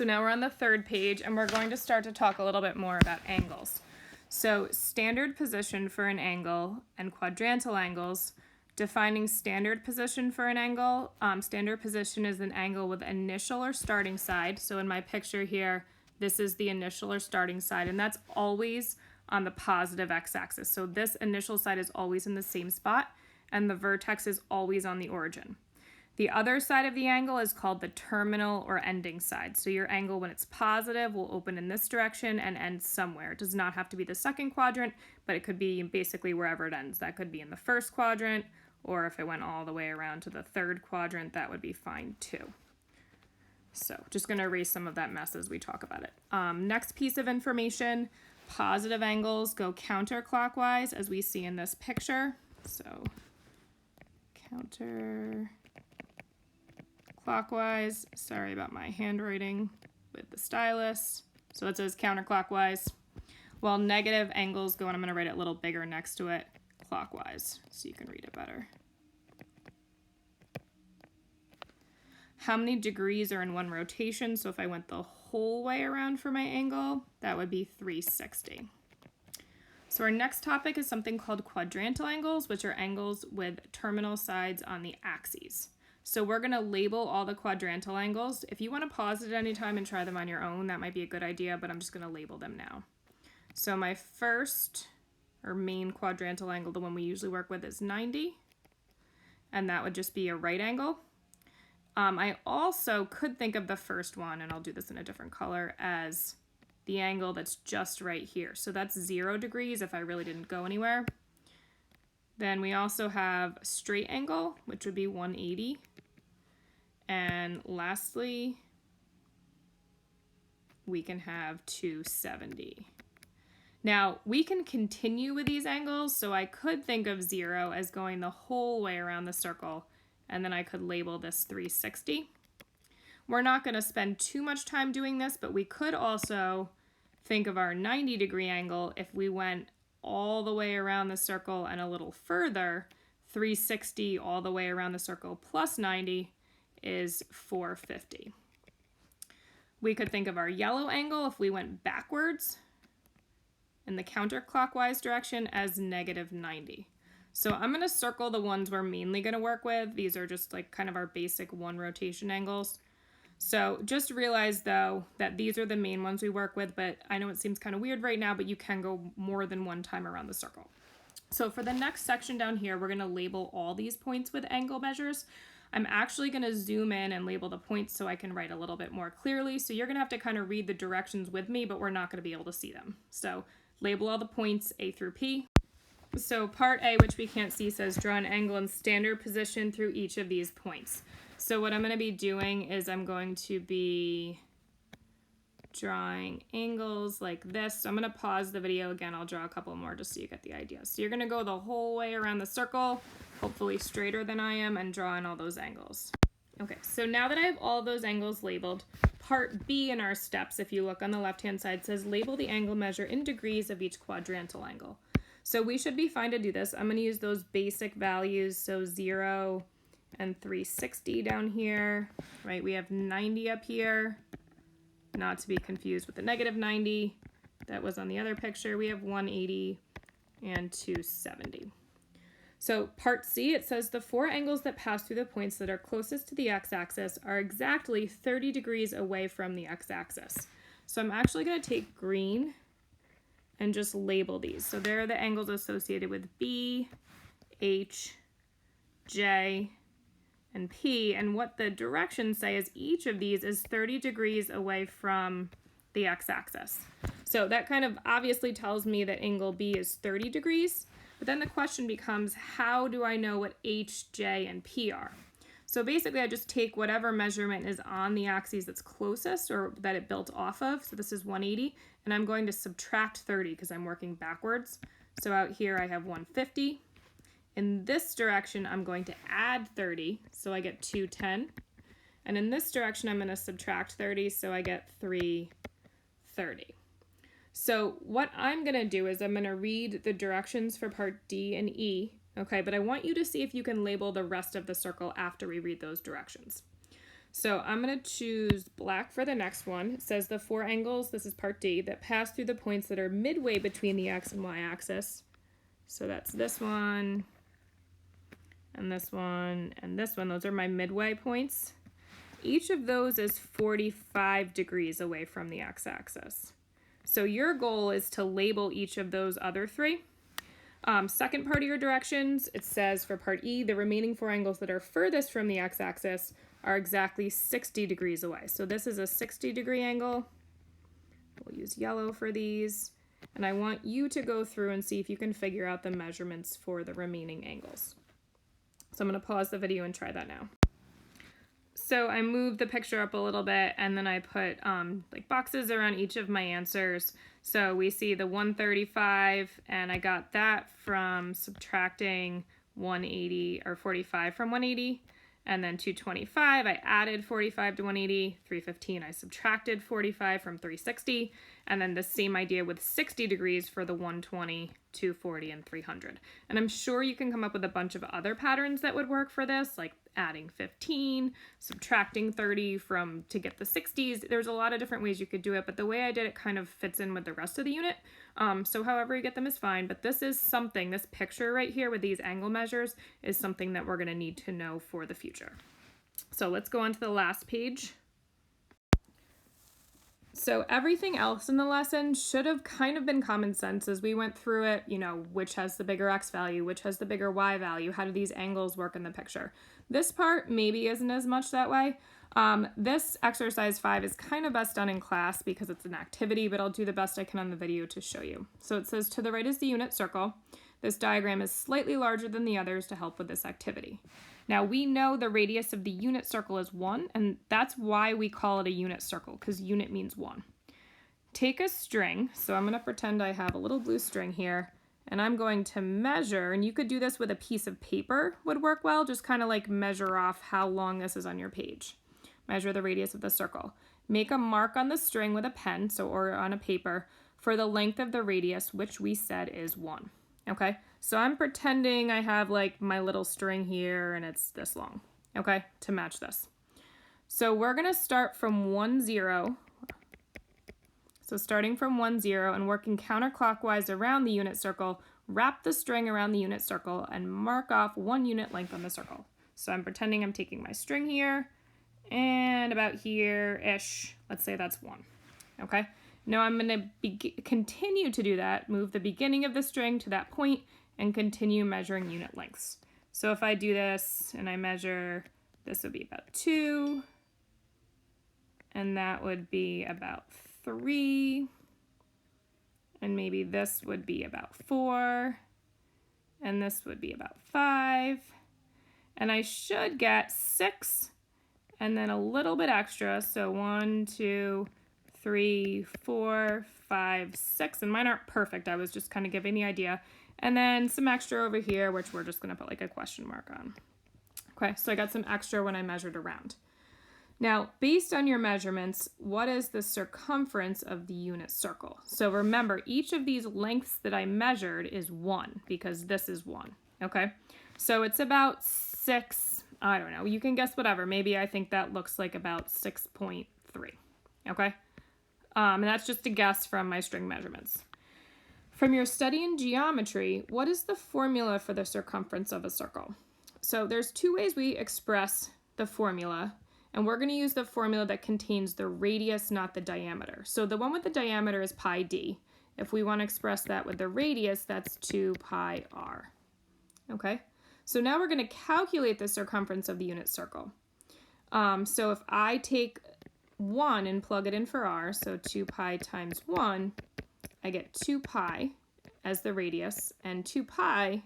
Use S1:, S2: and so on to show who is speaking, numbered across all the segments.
S1: So now we're on the third page and we're going to start to talk a little bit more about angles. So standard position for an angle and quadrantal angles. Defining standard position for an angle. Standard position is an angle with initial or starting side. So in my picture here, this is the initial or starting side, and that's always on the positive x-axis. So this initial side is always in the same spot, and the vertex is always on the origin. The other side of the angle is called the terminal or ending side. So your angle, when it's positive, will open in this direction and end somewhere. It does not have to be the second quadrant, but it could be basically wherever it ends. That could be in the first quadrant, or if it went all the way around to the third quadrant, that would be fine too. So just going to erase some of that mess as we talk about it. Next piece of information, positive angles go counterclockwise as we see in this picture. So counterclockwise, sorry about my handwriting with the stylus. So it says counterclockwise. While negative angles go, and I'm going to write it a little bigger next to it, clockwise, so you can read it better. How many degrees are in one rotation? So if I went the whole way around for my angle, that would be 360. So our next topic is something called quadrantal angles, which are angles with terminal sides on the axes. So we're going to label all the quadrantal angles. If you want to pause it at any time and try them on your own, that might be a good idea, but I'm just going to label them now. So my first or main quadrantal angle, the one we usually work with, is 90, and that would just be a right angle. I also could think of the first one, and I'll do this in a different color, as the angle that's just right here. So that's 0 degrees if I really didn't go anywhere. Then we also have a straight angle, which would be 180. And lastly, we can have 270. Now, we can continue with these angles, so I could think of 0 as going the whole way around the circle, and then I could label this 360. We're not going to spend too much time doing this, but we could also think of our 90-degree angle if we went all the way around the circle and a little further. 360 all the way around the circle plus 90 is 450. We could think of our yellow angle if we went backwards in the counterclockwise direction as negative 90. So I'm going to circle the ones we're mainly going to work with. These are just like kind of our basic one rotation angles. So just realize though that these are the main ones we work with, but I know it seems kind of weird right now, but you can go more than one time around the circle. So for the next section down here, we're going to label all these points with angle measures. I'm actually going to zoom in and label the points so I can write a little bit more clearly. So you're going to have to kind of read the directions with me, but we're not going to be able to see them. So label all the points A through P. So part A, which we can't see, says draw an angle in standard position through each of these points. So what I'm going to be doing is I'm going to be drawing angles like this. So I'm going to pause the video again. I'll draw a couple more just so you get the idea. So you're going to go the whole way around the circle, hopefully straighter than I am, and draw in all those angles. Okay, so now that I have all those angles labeled, part B in our steps, if you look on the left-hand side, says label the angle measure in degrees of each quadrantal angle. So we should be fine to do this. I'm going to use those basic values, so 0 and 360 down here, right? We have 90 up here, not to be confused with the negative 90 that was on the other picture. We have 180 and 270. So part C, it says the four angles that pass through the points that are closest to the x-axis are exactly 30 degrees away from the x-axis. So I'm actually going to take green and just label these. So there are the angles associated with B, H, J, and P, and what the directions say is each of these is 30 degrees away from the x-axis. So that kind of obviously tells me that angle B is 30 degrees, but then the question becomes, how do I know what H, J, and P are? So basically I just take whatever measurement is on the axis that's closest or that it built off of, so this is 180, and I'm going to subtract 30 because I'm working backwards. So out here I have 150. In this direction I'm going to add 30, so I get 210. And in this direction I'm going to subtract 30, so I get 330. So what I'm going to do is I'm going to read the directions for part D and E, okay, but I want you to see if you can label the rest of the circle after we read those directions. So I'm going to choose black for the next one. It says the 4 angles, this is part D, that pass through the points that are midway between the X and Y axis. So that's this one, and this one, and this one. Those are my midway points. Each of those is 45 degrees away from the x-axis. So your goal is to label each of those other 3. Second part of your directions, it says for part E, the remaining 4 angles that are furthest from the x-axis are exactly 60 degrees away. So this is a 60-degree angle. We'll use yellow for these. And I want you to go through and see if you can figure out the measurements for the remaining angles. So I'm going to pause the video and try that now. So I moved the picture up a little bit, and then I put like boxes around each of my answers. So we see the 135, and I got that from subtracting 180 or 45 from 180. And then 225, I added 45 to 180. 315, I subtracted 45 from 360. And then the same idea with 60 degrees for the 120, 240, and 300. And I'm sure you can come up with a bunch of other patterns that would work for this, like adding 15, subtracting 30 to get the 60s. There's a lot of different ways you could do it, but the way I did it kind of fits in with the rest of the unit. So however you get them is fine, but this is something, this picture right here with these angle measures is something that we're going to need to know for the future. So let's go on to the last page. So everything else in the lesson should have kind of been common sense as we went through it, you know, which has the bigger X value, which has the bigger Y value, how do these angles work in the picture. This part maybe isn't as much that way. This exercise 5 is kind of best done in class because it's an activity, but I'll do the best I can on the video to show you. So it says to the right is the unit circle. This diagram is slightly larger than the others to help with this activity. Now we know the radius of the unit circle is 1, and that's why we call it a unit circle, because unit means 1. Take a string, so I'm going to pretend I have a little blue string here, and I'm going to measure, and you could do this with a piece of paper would work well, just kind of like measure off how long this is on your page. Measure the radius of the circle. Make a mark on the string with a pen, or on a paper, for the length of the radius, which we said is 1. Okay, so I'm pretending I have like my little string here and it's this long, okay, to match this. So we're going to start from 1, 0. So starting from 1, 0 and working counterclockwise around the unit circle, wrap the string around the unit circle and mark off 1 unit length on the circle. So I'm pretending I'm taking my string here and about here-ish, let's say that's 1, okay? Now I'm going to continue to do that, move the beginning of the string to that point, and continue measuring unit lengths. So if I do this and I measure, this would be about 2, and that would be about 3, and maybe this would be about 4, and this would be about 5, and I should get 6, and then a little bit extra, so 1, 2, 3, 4, 5, 6, and mine aren't perfect. I was just kind of giving the idea. And then some extra over here, which we're just going to put like a question mark on. Okay, so I got some extra when I measured around. Now, based on your measurements, what is the circumference of the unit circle? So remember, each of these lengths that I measured is 1, because this is 1, okay? So it's about 6, I don't know, you can guess whatever. Maybe I think that looks like about 6.3, okay? And that's just a guess from my string measurements. From your study in geometry, what is the formula for the circumference of a circle? So there's 2 ways we express the formula, and we're going to use the formula that contains the radius, not the diameter. So the one with the diameter is pi d. If we want to express that with the radius, that's 2 pi r. Okay? So now we're going to calculate the circumference of the unit circle. So if I take 1 and plug it in for r, so 2 pi times 1, I get 2 pi as the radius, and 2 pi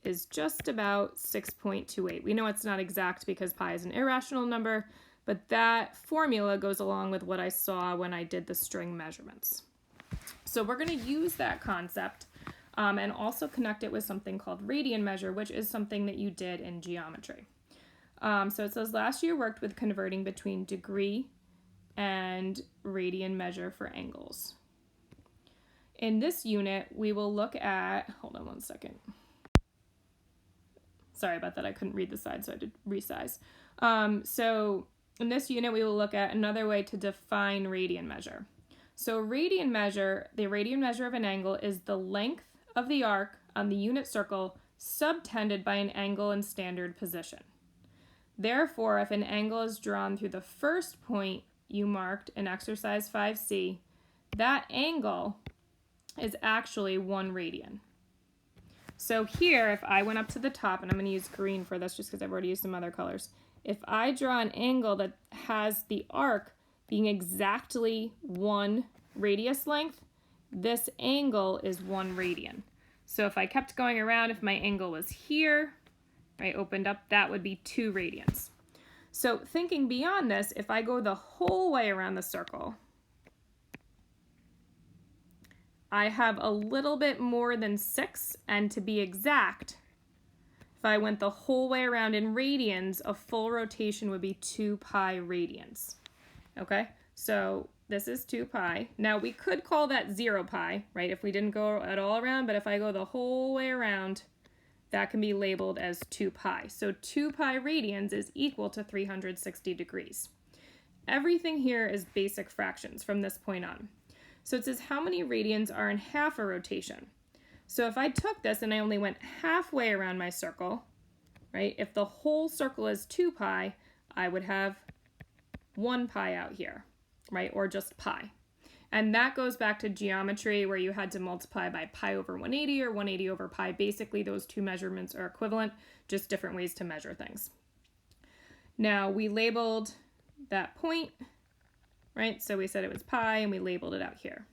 S1: is just about 6.28. We know it's not exact because pi is an irrational number, but that formula goes along with what I saw when I did the string measurements. So we're going to use that concept and also connect it with something called radian measure, which is something that you did in geometry. So it says last year worked with converting between degree and radian measure for angles. In this unit, we will look at, hold on one second. Sorry about that, I couldn't read the side, so I had to resize. So in this unit, we will look at another way to define radian measure. So radian measure, the radian measure of an angle is the length of the arc on the unit circle subtended by an angle in standard position. Therefore, if an angle is drawn through the first point you marked in exercise 5C, that angle is actually 1 radian. So here, if I went up to the top, and I'm going to use green for this just because I've already used some other colors. If I draw an angle that has the arc being exactly 1 radius length, this angle is 1 radian. So if I kept going around, if my angle was here, I opened up, that would be 2 radians. So thinking beyond this, if I go the whole way around the circle, I have a little bit more than 6, and to be exact, if I went the whole way around in radians, a full rotation would be 2 pi radians. Okay, so this is 2 pi. Now we could call that 0 pi, right, if we didn't go at all around, but if I go the whole way around, that can be labeled as 2 pi. So 2 pi radians is equal to 360 degrees. Everything here is basic fractions from this point on. So it says how many radians are in half a rotation. So if I took this and I only went halfway around my circle, right, if the whole circle is 2 pi, I would have 1 pi out here, right, or just pi. And that goes back to geometry where you had to multiply by pi over 180 or 180 over pi. Basically, those two measurements are equivalent, just different ways to measure things. Now, we labeled that point, right? So we said it was pi and we labeled it out here.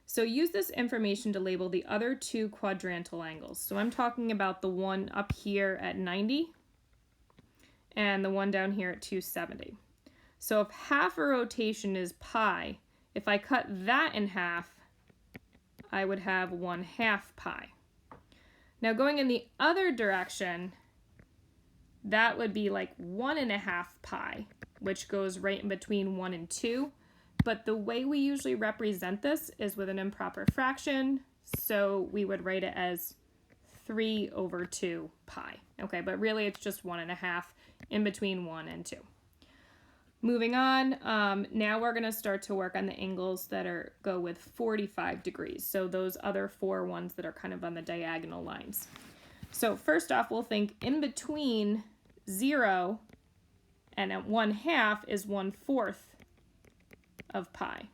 S1: So use this information to label the other 2 quadrantal angles. So I'm talking about the one up here at 90 and the one down here at 270. So if half a rotation is pi, if I cut that in half, I would have 1/2 pi. Now going in the other direction, that would be like 1.5 pi, which goes right in between 1 and 2. But the way we usually represent this is with an improper fraction, so we would write it as 3 over 2 pi. Okay, but really it's just 1.5 in between 1 and 2. Moving on, now we're going to start to work on the angles that go with 45 degrees. So those other 4 ones that are kind of on the diagonal lines. So first off, we'll think in between 0 and 1/2 is 1/4 of pi.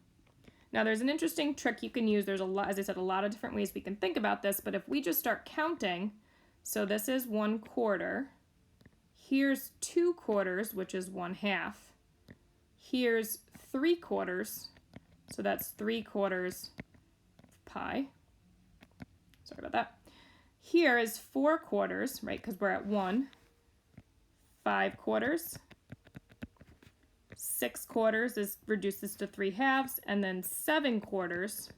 S1: Now there's an interesting trick you can use. There's a lot, as I said, a lot of different ways we can think about this, but if we just start counting, so this is 1/4, here's 2/4, which is 1/2. Here's 3/4, so that's 3/4 pi. Sorry about that. Here is 4/4, right, because we're at 1. 5/4. 6/4 is reduces to 3/2, and then 7/4,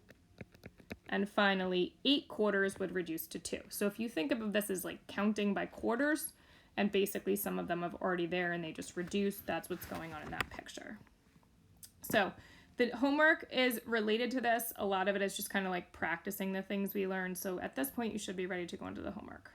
S1: and finally 8/4 would reduce to 2. So if you think of this as like counting by quarters, and basically some of them have already there and they just reduce, that's what's going on in that picture. So the homework is related to this. A lot of it is just kind of like practicing the things we learned. So at this point, you should be ready to go into the homework.